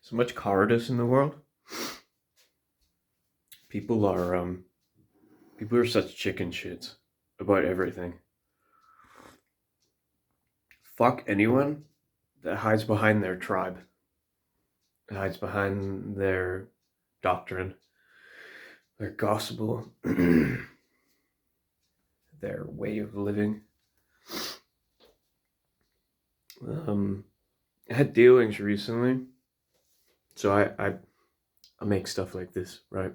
so much cowardice in the world. People are people are such chicken shits about everything. Fuck anyone that hides behind their tribe, hides behind their doctrine, their gospel, their way of living. I had dealings recently, so I make stuff like this, right?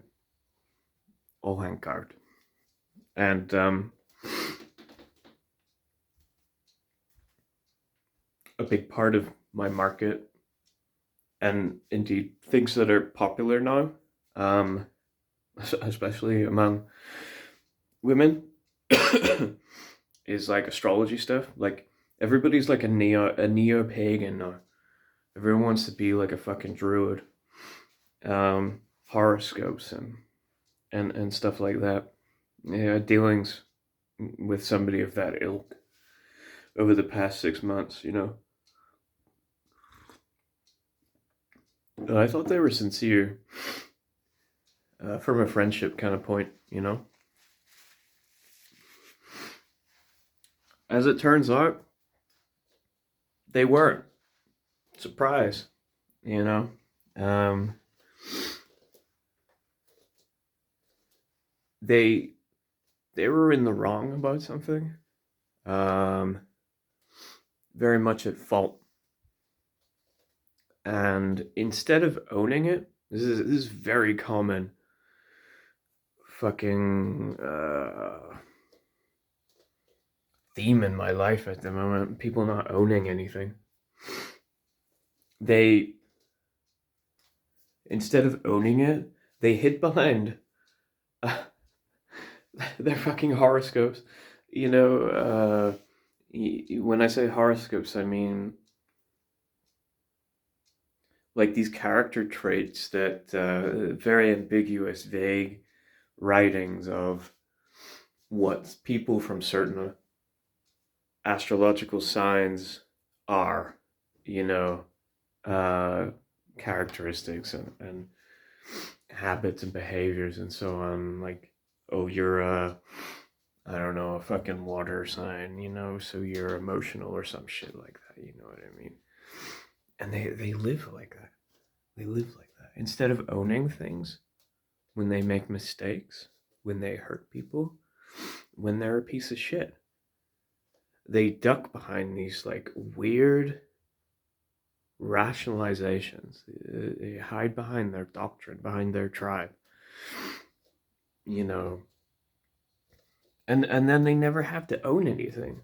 All hand carved, and a big part of my market, and indeed things that are popular now, um, especially among women, is like astrology stuff. Like everybody's like a neo pagan now. Everyone wants to be like a fucking druid. Horoscopes and stuff like that. Yeah, dealings with somebody of that ilk over the past 6 months. I thought they were sincere, from a friendship kind of point. As it turns out, they weren't. Surprise, you know. Um, they they were in the wrong about something. Um, very much at fault, and instead of owning it, this is very common. Fucking theme in my life at the moment. People not owning anything. They Instead of owning it, they hid behind uh, their fucking horoscopes. You know, when I say horoscopes, I mean like these character traits that very ambiguous, vague writings of what people from certain astrological signs are, you know, uh, characteristics and habits and behaviors and so on. Like, oh, you're I don't know, a fucking water sign, so you're emotional or some shit like that. You know what I mean? And they live like that. They live like that. Instead of owning things when they make mistakes, when they hurt people, when they're a piece of shit, they duck behind these like weird rationalizations. They hide behind their doctrine, behind their tribe, you know, and then they never have to own anything.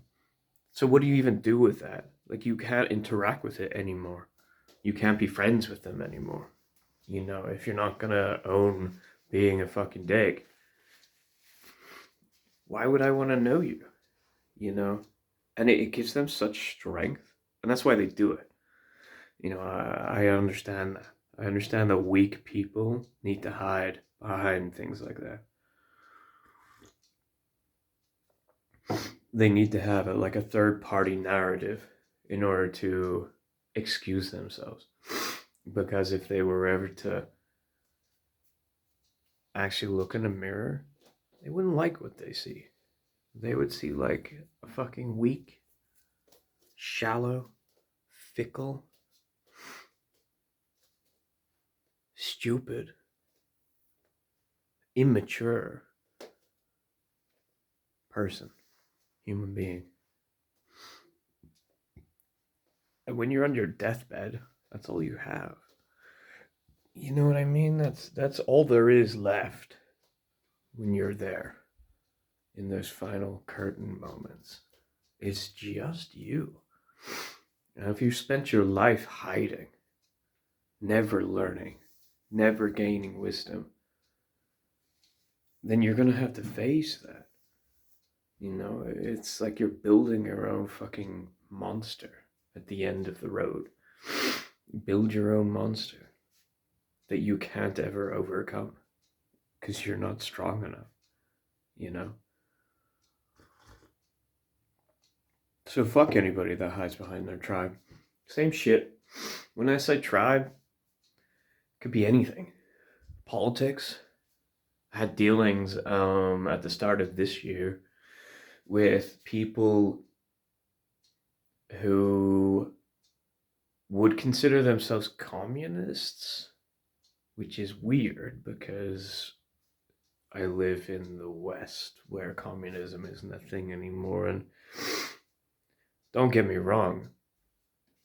So what do you even do with that? Like you can't interact with it anymore. You can't be friends with them anymore. If you're not gonna own being a fucking dick, why would I want to know you? You know, and it gives them such strength, and that's why they do it. I understand that. I understand that weak people need to hide behind things like that. They need to have like a third party narrative in order to excuse themselves. Because if they were ever to actually look in a mirror, they wouldn't like what they see. They would see like a fucking weak, shallow, fickle, stupid, immature person, human being. And when you're on your deathbed, that's all you have. You know what I mean? That's all there is left when you're there in those final curtain moments. It's just you. Now, if you spent your life hiding, never learning, never gaining wisdom, then you're gonna have to face that. It's like you're building your own fucking monster at the end of the road. Build your own monster that you can't ever overcome because you're not strong enough, you know? So fuck anybody that hides behind their tribe. Same shit. When I say tribe, Could be anything. Politics. I had dealings at the start of this year with people who would consider themselves communists, which is weird because I live in the West where communism isn't a thing anymore. And don't get me wrong,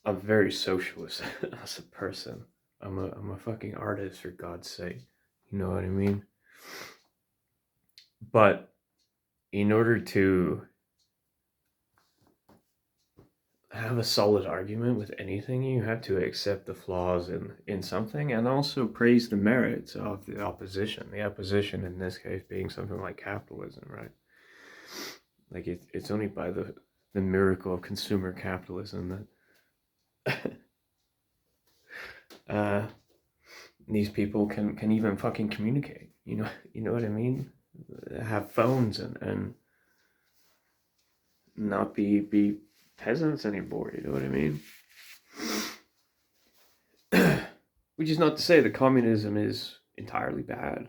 I'm very socialist as a person. I'm a fucking artist, for God's sake. You know what I mean? But in order to have a solid argument with anything, you have to accept the flaws in something and also praise the merits of the opposition. The opposition in this case being something like capitalism, right? Like it's only by the miracle of consumer capitalism that these people can even fucking communicate. You know what I mean? Have phones and not be peasants anymore. You know what I mean? Which is not to say that communism is entirely bad.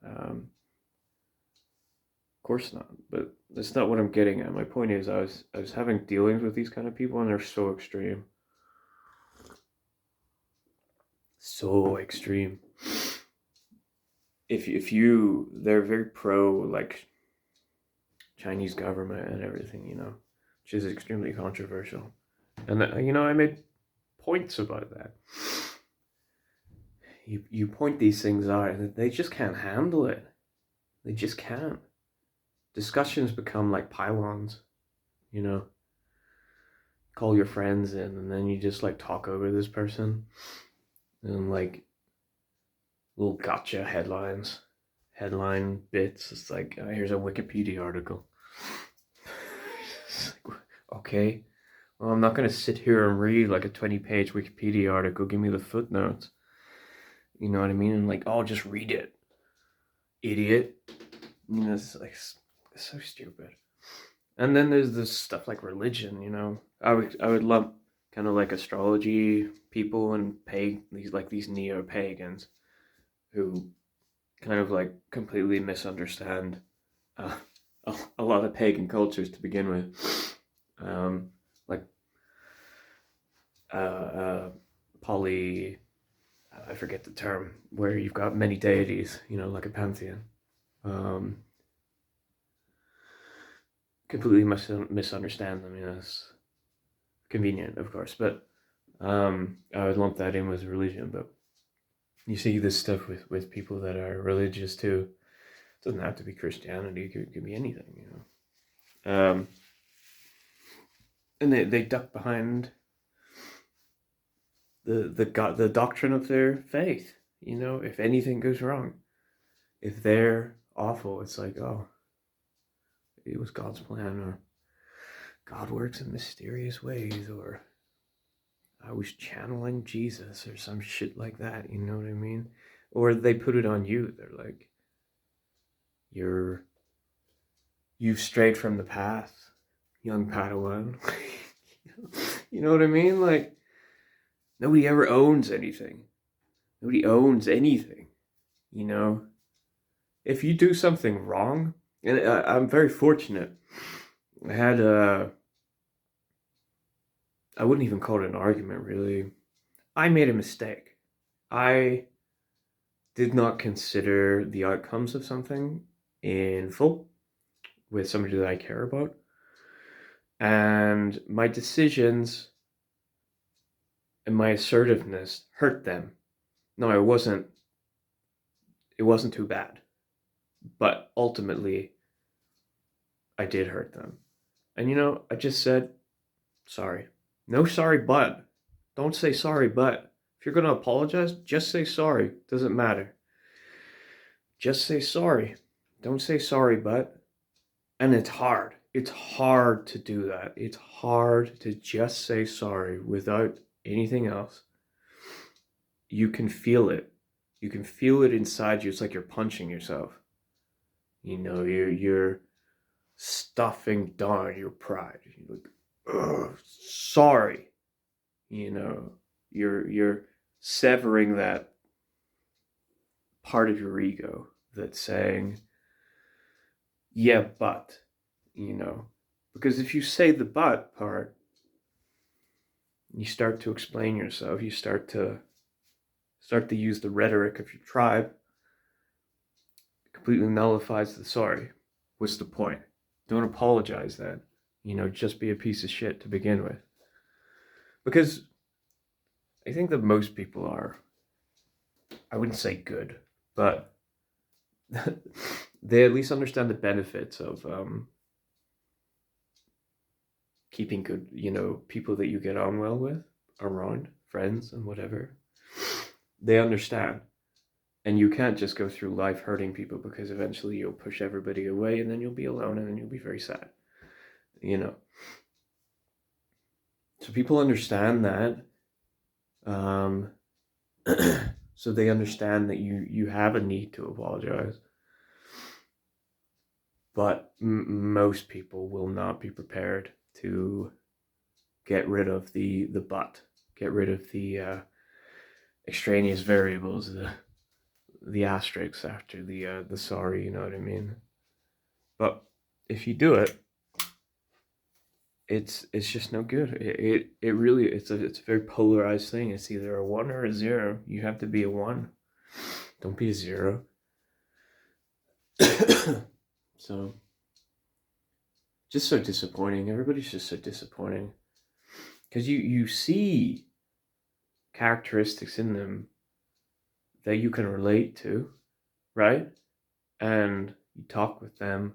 Of course not. But that's not what I'm getting at. My point is, I was having dealings with these kind of people, and they're so extreme. So extreme. If you, they're very pro like Chinese government and everything, which is extremely controversial. And I made points about that. You point these things out, and they just can't handle it. They just can't. Discussions become like pylons, Call your friends in, and then you just like talk over this person, and like little gotcha headline bits. It's like, here's a Wikipedia article. Like, okay, well, I'm not going to sit here and read like a 20-page Wikipedia article. Give me the footnotes. You know what I mean? And like, oh, just read it, idiot. It's like it's so stupid. And then there's this stuff like religion. I would lump kind of like astrology people and these neo pagans who kind of like completely misunderstand a lot of pagan cultures to begin with. Like poly, I forget the term, where you've got many deities, like a pantheon. Completely misunderstand them. It's convenient, of course, but I would lump that in with religion. But you see this stuff with people that are religious too. It doesn't have to be Christianity. It could be anything, and they duck behind the doctrine of their faith. If anything goes wrong, if they're awful, it's like, oh, it was God's plan, or God works in mysterious ways, or I was channeling Jesus, or some shit like that. You know what I mean? Or they put it on you. They're like, you've strayed from the path, young Padawan. You know what I mean? Like, nobody ever owns anything. Nobody owns anything. If you do something wrong, and I'm very fortunate. I had I wouldn't even call it an argument, really. I made a mistake. I did not consider the outcomes of something in full with somebody that I care about. And my decisions and my assertiveness hurt them. No, it wasn't too bad. But ultimately, I did hurt them. And I just said, sorry. No sorry, but. Don't say sorry, but. If you're going to apologize, just say sorry. Doesn't matter. Just say sorry. Don't say sorry, but. And it's hard. It's hard to do that. It's hard to just say sorry without anything else. You can feel it. You can feel it inside you. It's like you're punching yourself. You're stuffing down your pride. You're like, sorry. You're severing that part of your ego that's saying, yeah, but, you know, because if you say the but part, you start to explain yourself, you start to use the rhetoric of your tribe, it completely nullifies the sorry. What's the point? Don't apologize then. You know, just be a piece of shit to begin with. Because I think that most people are, I wouldn't say good, but they at least understand the benefits of keeping good, you know, people that you get on well with around, friends and whatever. They understand. And you can't just go through life hurting people, because eventually you'll push everybody away and then you'll be alone and then you'll be very sad. You know. So people understand that. So they understand that you have a need to apologize. But most people will not be prepared to get rid of the but, get rid of the extraneous variables, the asterisks after the sorry, you know what I mean? But if you do it, it's just no good. It really, it's a very polarized thing. It's either a 1 or a 0. You have to be a 1. Don't be a 0. So just so disappointing. Everybody's just so disappointing, because you see characteristics in them that you can relate to, right? And you talk with them,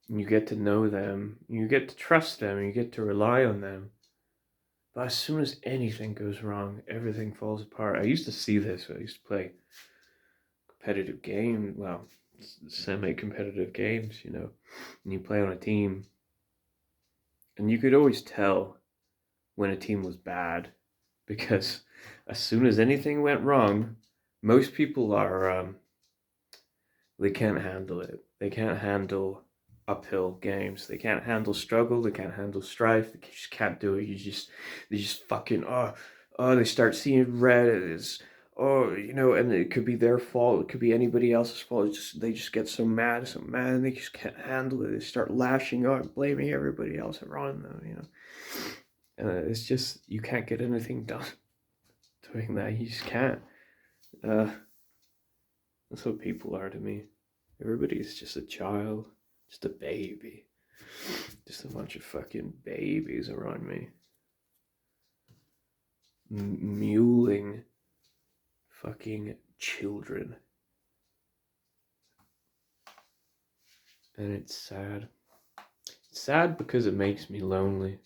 and you get to know them, you get to trust them, you get to rely on them. But as soon as anything goes wrong, everything falls apart. I used to see this when I used to play competitive games, well, semi-competitive games, you know, and you play on a team, and you could always tell when a team was bad, because as soon as anything went wrong, most people are, they can't handle it. They can't handle uphill games. They can't handle struggle. They can't handle strife. They just can't do it. They just fucking, they start seeing red. It is, you know, and it could be their fault. It could be anybody else's fault. They just get so mad, and they just can't handle it. They start lashing out, blaming everybody else around them, you know. And it's just, you can't get anything done doing that. You just can't. That's what people are to me. Everybody's just a child, just a baby. Just a bunch of fucking babies around me. Mewling fucking children. And it's sad. It's sad because it makes me lonely.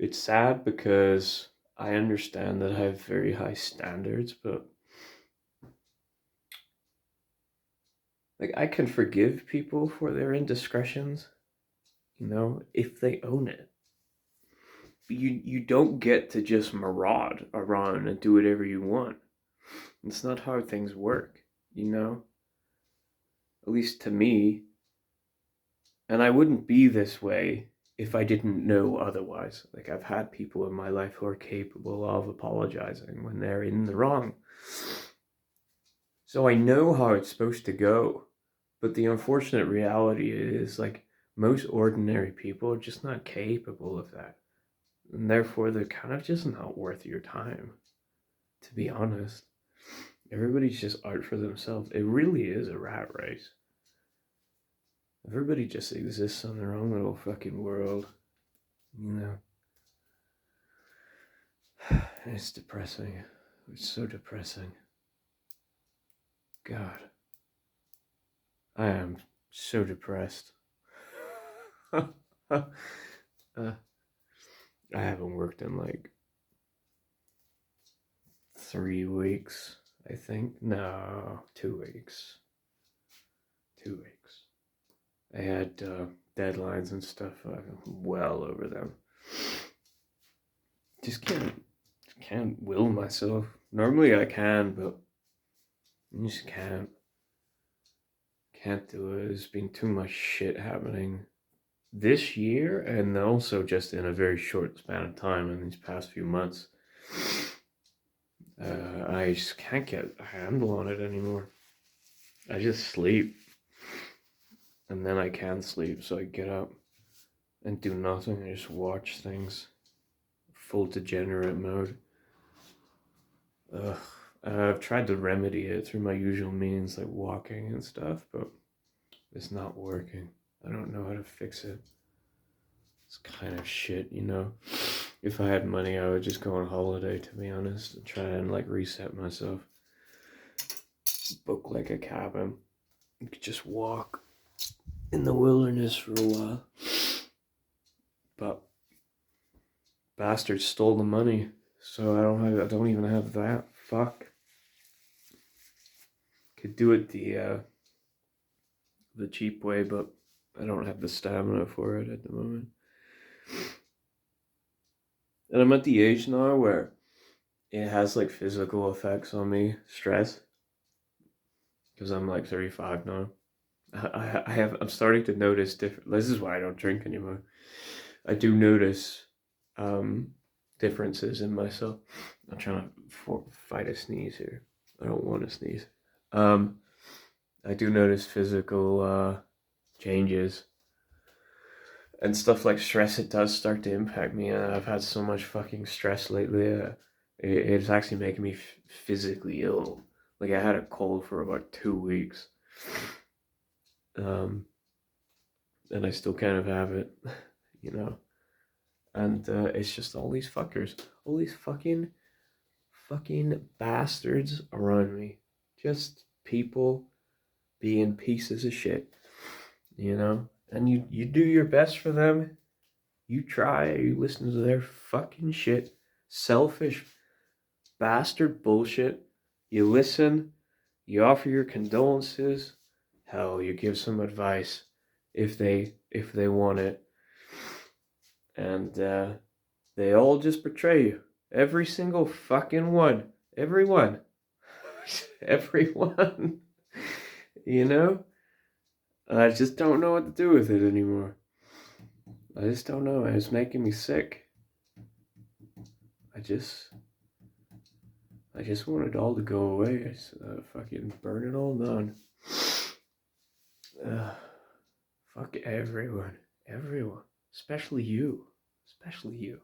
It's sad because I understand that I have very high standards, but like, I can forgive people for their indiscretions, you know, if they own it. But you don't get to just maraud around and do whatever you want. It's not how things work, you know? At least to me. And I wouldn't be this way if I didn't know otherwise. Like, I've had people in my life who are capable of apologizing when they're in the wrong. So I know how it's supposed to go. But the unfortunate reality is, like, most ordinary people are just not capable of that. And therefore, they're kind of just not worth your time, to be honest. Everybody's just out for themselves. It really is a rat race. Everybody just exists on their own little fucking world, you know. It's depressing. It's so depressing. God. I am so depressed. I haven't worked in like 3 weeks, I think. No, 2 weeks. 2 weeks. I had deadlines and stuff. I'm well over them. Just can't will myself. Normally I can, but I just can't. Can't do it. There's been too much shit happening this year, and also just in a very short span of time in these past few months. I just can't get a handle on it anymore. I just sleep. And then I can't sleep, so I get up and do nothing. I just watch things. Full degenerate mode. Ugh. I've tried to remedy it through my usual means, like walking and stuff, but it's not working. I don't know how to fix it. It's kind of shit, you know? If I had money, I would just go on holiday, to be honest, and try and like reset myself. Book like a cabin. You could just walk in the wilderness for a while. But bastards stole the money, so I don't even have that. Fuck. Could do it the cheap way, but I don't have the stamina for it at the moment. And I'm at the age now where it has like physical effects on me, stress, because I'm like 35 now. I'm starting to notice different. This is why I don't drink anymore. I do notice differences in myself. I'm trying to fight a sneeze here. I don't want to sneeze. I do notice physical changes and stuff like stress. It does start to impact me, and I've had so much fucking stress lately. It's actually making me physically ill. Like I had a cold for about 2 weeks, and I still kind of have it, you know. And it's just all these fuckers, all these fucking bastards around me, just people being pieces of shit, you know. And you do your best for them. You try. You listen to their fucking shit, selfish bastard bullshit. You listen. You offer your condolences. Hell, you give some advice if they want it. And they all just betray you. Every single fucking one. Everyone. Everyone. You know? I just don't know what to do with it anymore. I just don't know. It's making me sick. I just want it all to go away. I just, fucking burn it all down. Fuck everyone. Everyone. Especially you. Especially you.